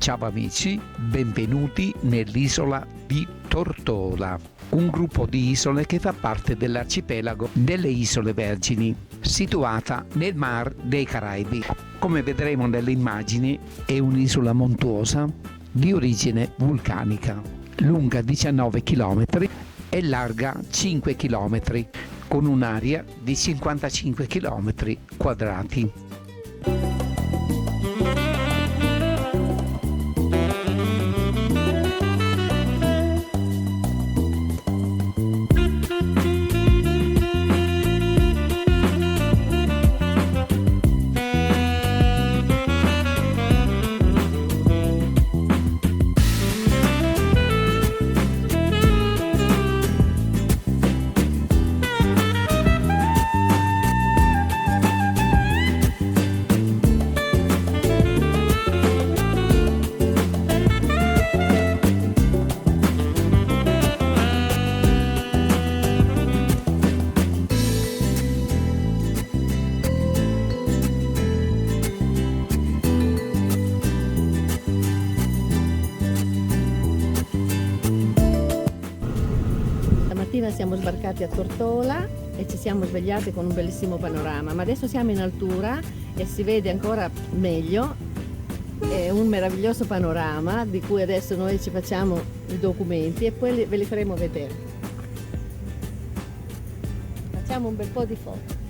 Ciao amici, benvenuti nell'isola di Tortola, un gruppo di isole che fa parte dell'arcipelago delle Isole Vergini, situata nel Mar dei Caraibi. Come vedremo nelle immagini, è un'isola montuosa di origine vulcanica, lunga 19 km e larga 5 km, con un'area di 55 km quadrati. Stamattina siamo sbarcati a Tortola e ci siamo svegliati con un bellissimo panorama, ma adesso siamo in altura e si vede ancora meglio. È un meraviglioso panorama di cui adesso noi ci facciamo i documenti e poi ve li faremo vedere. Facciamo un bel po' di foto.